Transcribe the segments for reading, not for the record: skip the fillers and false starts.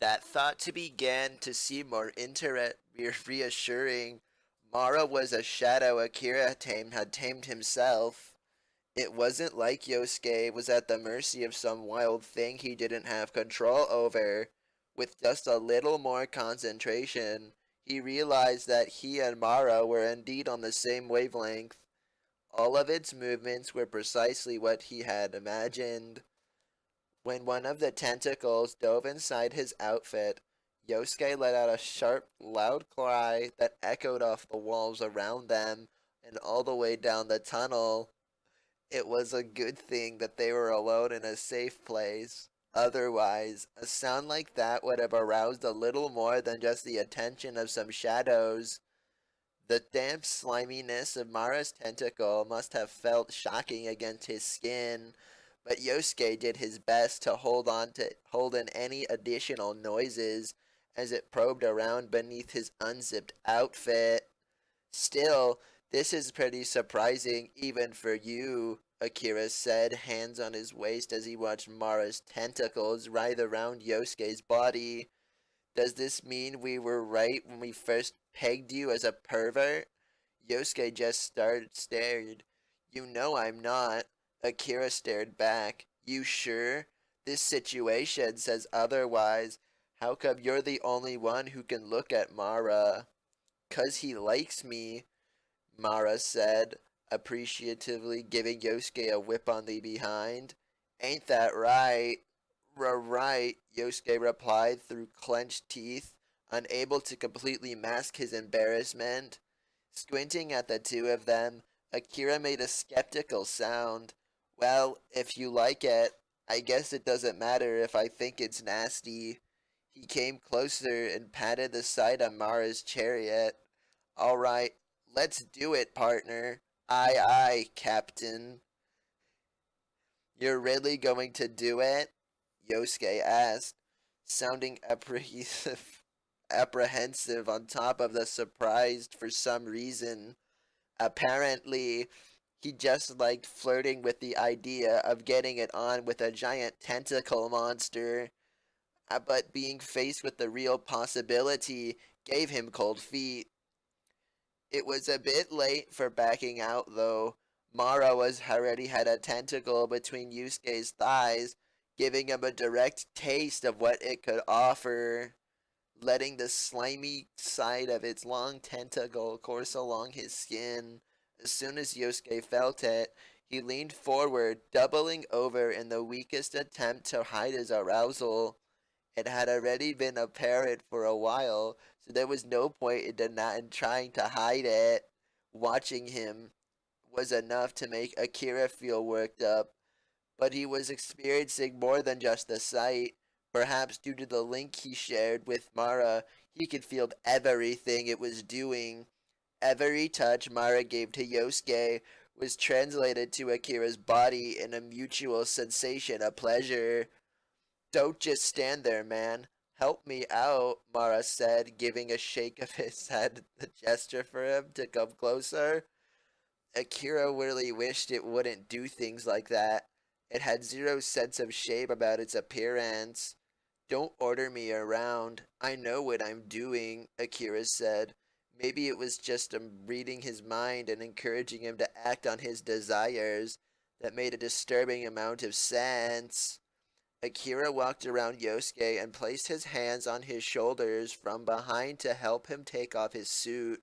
That thought to begin to seem more reassuring. Mara was a shadow Akira had tamed himself. It wasn't like Yosuke was at the mercy of some wild thing he didn't have control over. With just a little more concentration, he realized that he and Mara were indeed on the same wavelength. All of its movements were precisely what he had imagined. When one of the tentacles dove inside his outfit, Yosuke let out a sharp, loud cry that echoed off the walls around them and all the way down the tunnel. It was a good thing that they were alone in a safe place. Otherwise, a sound like that would have aroused a little more than just the attention of some shadows. The damp sliminess of Mara's tentacle must have felt shocking against his skin, but Yosuke did his best to hold in any additional noises as it probed around beneath his unzipped outfit. Still, this is pretty surprising even for you, Akira said, hands on his waist as he watched Mara's tentacles writhe around Yosuke's body. Does this mean we were right when we first pegged you as a pervert? Yosuke just stared. You know I'm not. Akira stared back. You sure? This situation says otherwise. How come you're the only one who can look at Mara? 'Cause he likes me, Mara said, appreciatively giving Yosuke a whip on the behind. Ain't that right? Right, Yosuke replied through clenched teeth, unable to completely mask his embarrassment. Squinting at the two of them, Akira made a skeptical sound. Well, if you like it, I guess it doesn't matter if I think it's nasty. He came closer and patted the side of Mara's chariot. All right, let's do it, partner. Aye, aye, Captain. You're really going to do it? Yosuke asked, sounding apprehensive on top of the surprised for some reason. Apparently, he just liked flirting with the idea of getting it on with a giant tentacle monster. But being faced with the real possibility gave him cold feet. It was a bit late for backing out, though. Mara was already had a tentacle between Yusuke's thighs, giving him a direct taste of what it could offer, letting the slimy side of its long tentacle course along his skin. As soon as Yosuke felt it, he leaned forward, doubling over in the weakest attempt to hide his arousal. It had already been apparent for a while, so there was no point in trying to hide it. Watching him was enough to make Akira feel worked up, but he was experiencing more than just the sight. Perhaps due to the link he shared with Mara, he could feel everything it was doing. Every touch Mara gave to Yosuke was translated to Akira's body in a mutual sensation of pleasure. Don't just stand there, man. Help me out, Mara said, giving a shake of his head, the gesture for him to come closer. Akira really wished it wouldn't do things like that. It had zero sense of shame about its appearance. Don't order me around. I know what I'm doing, Akira said. Maybe it was just reading his mind and encouraging him to act on his desires that made a disturbing amount of sense. Akira walked around Yosuke and placed his hands on his shoulders from behind to help him take off his suit.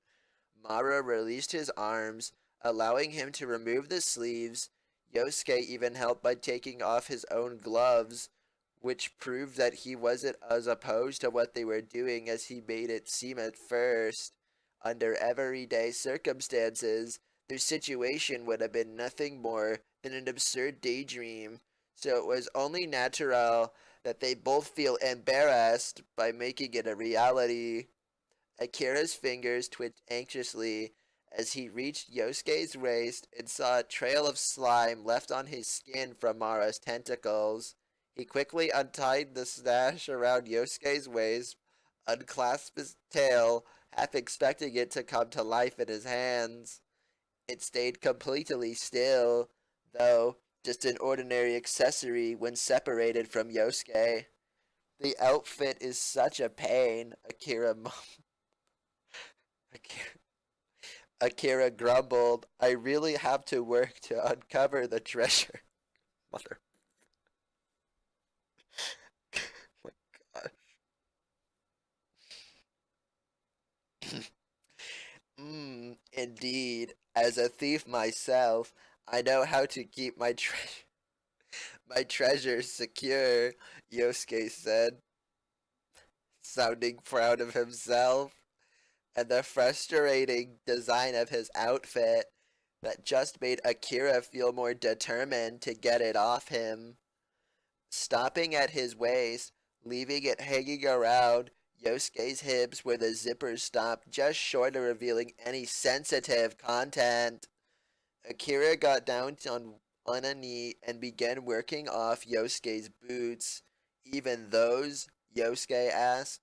Mara released his arms, allowing him to remove the sleeves. Yosuke even helped by taking off his own gloves, which proved that he wasn't as opposed to what they were doing as he made it seem at first. Under everyday circumstances, their situation would have been nothing more than an absurd daydream, so it was only natural that they both feel embarrassed by making it a reality. Akira's fingers twitched anxiously as he reached Yosuke's waist and saw a trail of slime left on his skin from Mara's tentacles. He quickly untied the sash around Yosuke's waist, unclasped his tail, half expecting it to come to life in his hands. It stayed completely still, though just an ordinary accessory when separated from Yosuke. The outfit is such a pain, Akira, Akira grumbled. I really have to work to uncover the treasure. Mother. My God. Indeed. As a thief myself, I know how to keep my treasures secure, Yosuke said, sounding proud of himself. And the frustrating design of his outfit that just made Akira feel more determined to get it off him. Stopping at his waist, leaving it hanging around Yosuke's hips where the zippers stopped, just short of revealing any sensitive content. Akira got down on a knee and began working off Yosuke's boots. Even those? Yosuke asked.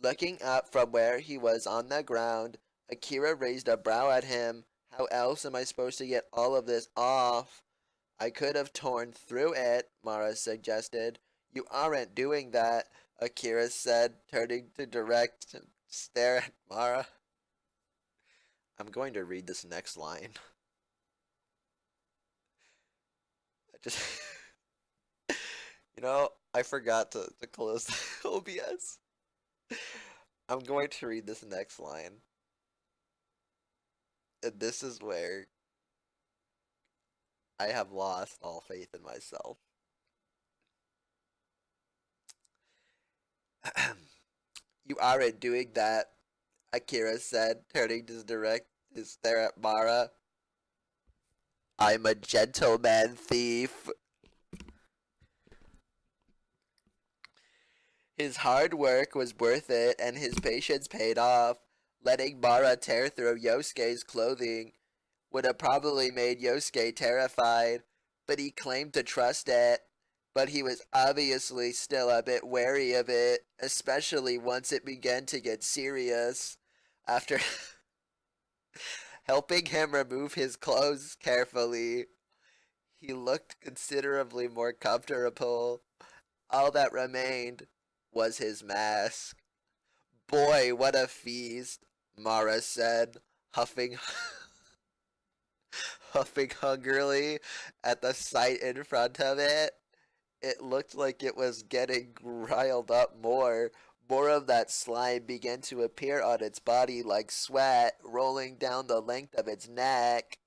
Looking up from where he was on the ground, Akira raised a brow at him. How else am I supposed to get all of this off? I could have torn through it, Mara suggested. You aren't doing that, Akira said, turning to direct stare at Mara. I'm going to read this next line. I just, I forgot to close the OBS. I'm going to read this next line. And this is where I have lost all faith in myself. You aren't doing that, Akira said, turning to stare at Mara. I'm a gentleman thief. His hard work was worth it, and his patience paid off. Letting Mara tear through Yosuke's clothing would have probably made Yosuke terrified, but he claimed to trust it. But he was obviously still a bit wary of it, especially once it began to get serious. After helping him remove his clothes carefully, he looked considerably more comfortable. All that remained was his mask. Boy, what a feast, Mara said, huffing huffing hungrily at the sight in front of it. It looked like it was getting riled up more. More of that slime began to appear on its body like sweat, rolling down the length of its neck.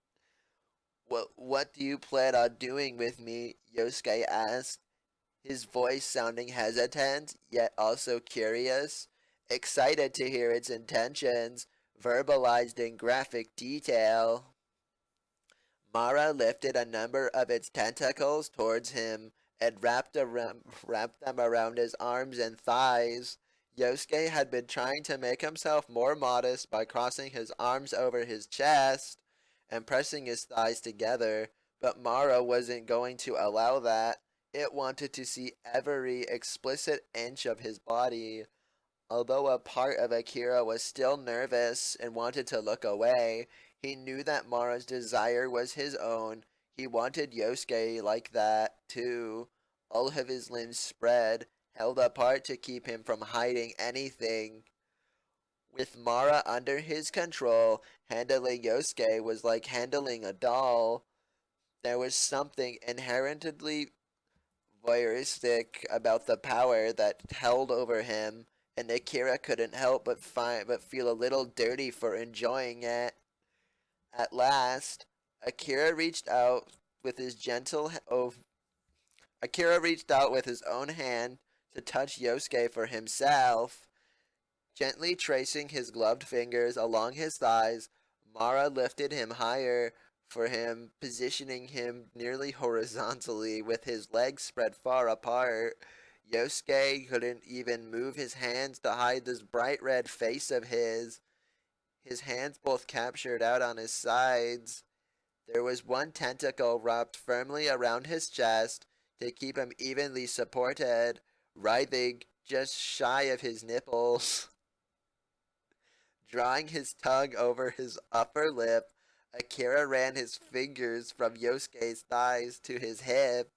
What do you plan on doing with me? Yosuke asked, his voice sounding hesitant, yet also curious, excited to hear its intentions, verbalized in graphic detail. Mara lifted a number of its tentacles towards him and wrapped them around his arms and thighs. Yosuke had been trying to make himself more modest by crossing his arms over his chest and pressing his thighs together, but Mara wasn't going to allow that. It wanted to see every explicit inch of his body. Although a part of Akira was still nervous and wanted to look away, he knew that Mara's desire was his own. He wanted Yosuke like that, too. All of his limbs spread, held apart to keep him from hiding anything. With Mara under his control, handling Yosuke was like handling a doll. There was something inherently voyeuristic about the power that held over him, and Akira couldn't help but feel a little dirty for enjoying it. At last, Akira reached out with his gentle oh, Akira reached out with his own hand to touch Yosuke for himself. Gently tracing his gloved fingers along his thighs, Mara lifted him higher for him, positioning him nearly horizontally with his legs spread far apart. Yosuke couldn't even move his hands to hide this bright red face of his hands both captured out on his sides. There was one tentacle wrapped firmly around his chest to keep him evenly supported, writhing just shy of his nipples. Drawing his tongue over his upper lip, Akira ran his fingers from Yosuke's thighs to his hip,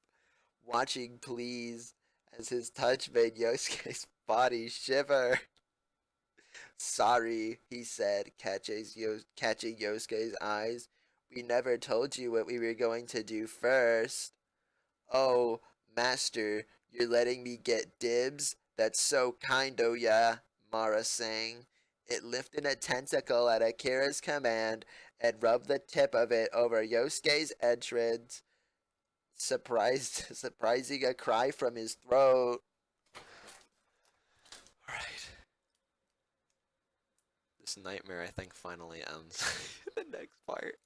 watching pleased as his touch made Yosuke's body shiver. Sorry, he said, catching Yosuke's eyes. We never told you what we were going to do first. Oh, master, you're letting me get dibs? That's so kind o' ya, Mara sang. It lifted a tentacle at Akira's command and rubbed the tip of it over Yosuke's entrance, surprising a cry from his throat. Alright. This nightmare, I think, finally ends. The next part.